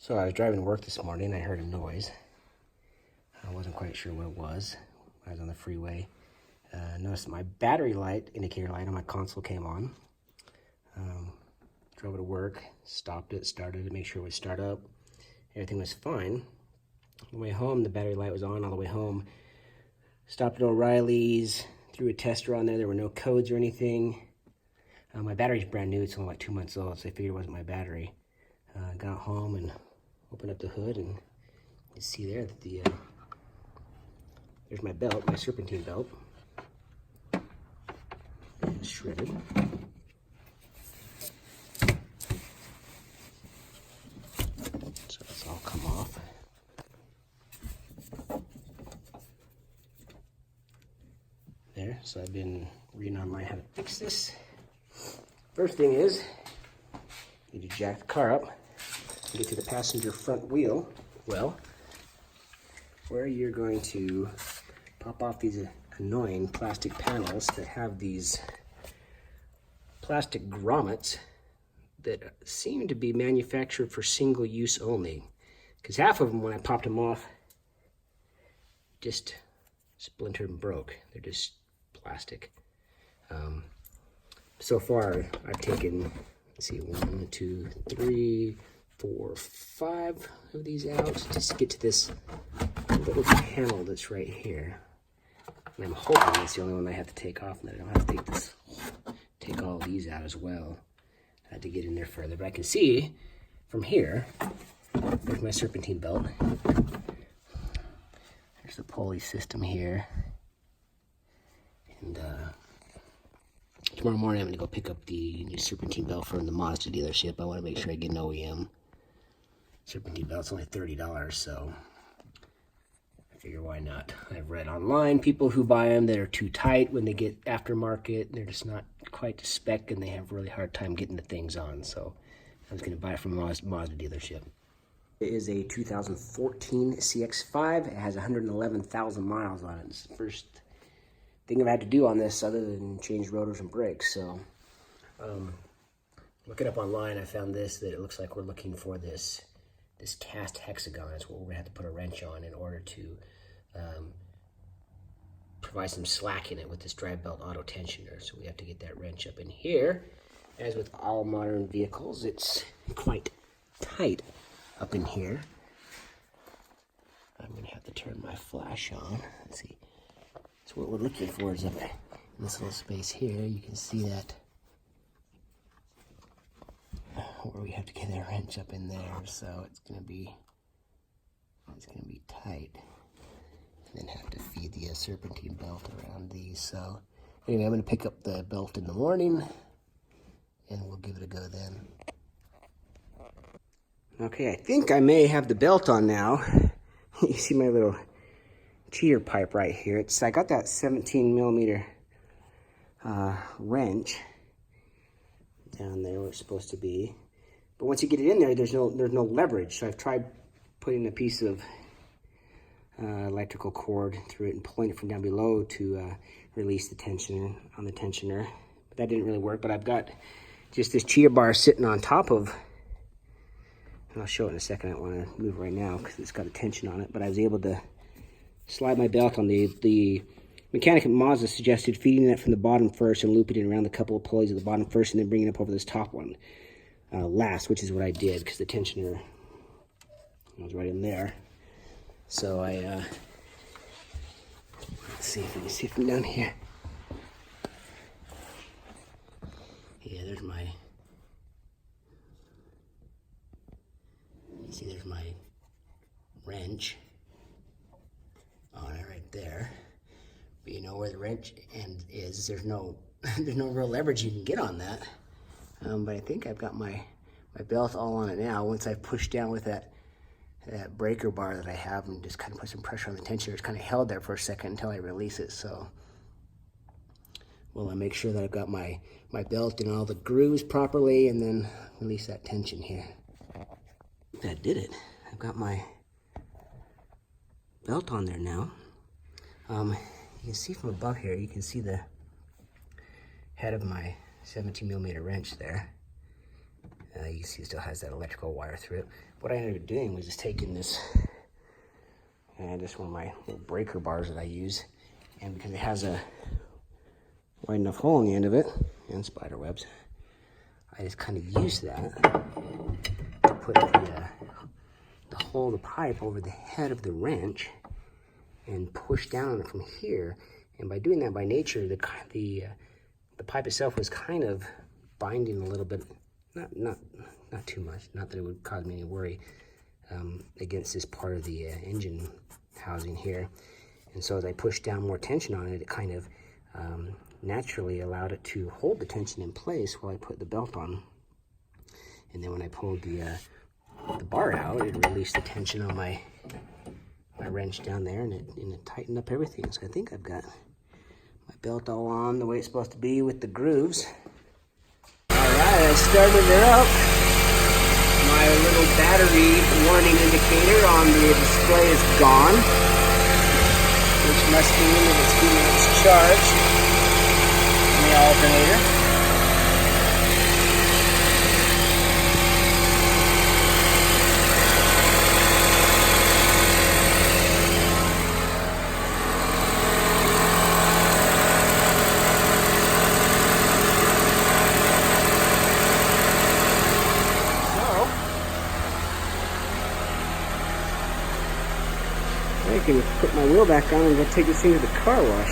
So I was driving to work this morning. I heard a noise. I wasn't quite sure what it was. I was on the freeway. Noticed my battery light, indicator light on my console came on. Drove it to work, stopped it, started it, make sure it would start up. Everything was fine. On the way home, the battery light was on all the way home. Stopped at O'Reilly's, threw a tester on there. There were no codes or anything. My battery's brand new. It's only like 2 months old, so I figured it wasn't my battery. Got home and opened up the hood, and you see there that there's my belt, my Serpentine belt. And shredded. So it's all come off. There, so I've been reading online how to fix this. First thing is, you need to jack the car up and get to the passenger front wheel. Well, where you're going to pop off these annoying plastic panels that have these plastic grommets that seem to be manufactured for single use only. Because half of them, when I popped them off, just splintered and broke. They're just plastic. So far, I've taken, let's see, 1, 2, 3, 4, 5 of these out just to get to this little panel that's right here. And I'm hoping that's the only one I have to take off, and that I don't have to take all these out as well. I had to get in there further, but I can see from here, there's my Serpentine belt. There's the pulley system here. And tomorrow morning I'm going to go pick up the new Serpentine belt from the Mazda dealership. I want to make sure I get an OEM. Serpentine belt's only $30, so I figure why not. I've read online people who buy them that are too tight when they get aftermarket. They're just not quite to spec, and they have a really hard time getting the things on. So I was going to buy it from a Mazda dealership. It is a 2014 CX-5. It has 111,000 miles on it. It's the first thing I've had to do on this other than change rotors and brakes. So looking up online, I found this, that it looks like we're looking for this cast hexagon. Is what we're going to have to put a wrench on in order to provide some slack in it with this drive belt auto tensioner. So we have to get that wrench up in here. As with all modern vehicles, it's quite tight up in here. I'm going to have to turn my flash on. Let's see. So what we're looking for is up in this little space here. You can see that where we have to get that wrench up in there. So it's going to be tight. And then have to feed the Serpentine belt around these. So anyway, I'm going to pick up the belt in the morning, and we'll give it a go then. Okay, I think I may have the belt on now. You see my little cheater pipe right here. I got that 17 millimeter wrench down there where it's supposed to be. But once you get it in there, there's no leverage. So I've tried putting a piece of electrical cord through it and pulling it from down below to release the tensioner on the tensioner. But that didn't really work. But I've got just this cheater bar sitting on top of, and I'll show it in a second. I don't want to move right now because it's got a tension on it. But I was able to slide my belt on the mechanic at Mazda suggested feeding it from the bottom first and looping it around the couple of pulleys at the bottom first, and then bringing it up over this top one last, which is what I did because the tensioner was right in there. So I let's see if we can see it from down here. Yeah, there's my. You see, there's my wrench on it right there. But you know where the wrench end is. There's no real leverage you can get on that. But I think I've got my belt all on it now. Once I push down with that breaker bar that I have and just kind of put some pressure on the tensioner, it's kind of held there for a second until I release it. So, well, I make sure that I've got my belt in all the grooves properly, and then release that tension here. That did it. I've got my belt on there now. You can see from above here, you can see the head of my 17 millimeter wrench there. You can see it still has that electrical wire through it. What I ended up doing was just taking this, and just one of my little breaker bars that I use, and because it has a wide enough hole in the end of it, and spider webs, I just kind of use that to put the hole of the pipe over the head of the wrench and push down on it from here. And by doing that, by nature, the pipe itself was kind of binding a little bit, not too much, not that it would cause me any worry, against this part of the engine housing here. And so as I pushed down more tension on it, it kind of naturally allowed it to hold the tension in place while I put the belt on. And then when I pulled the bar out, it released the tension on my wrench down there, and it tightened up everything. So I think I've got my belt all on the way it's supposed to be with the grooves. Alright, I started her up. My little battery warning indicator on the display is gone, which must mean that it's getting its charge in the alternator. I can put my wheel back on and go take this thing to the car wash.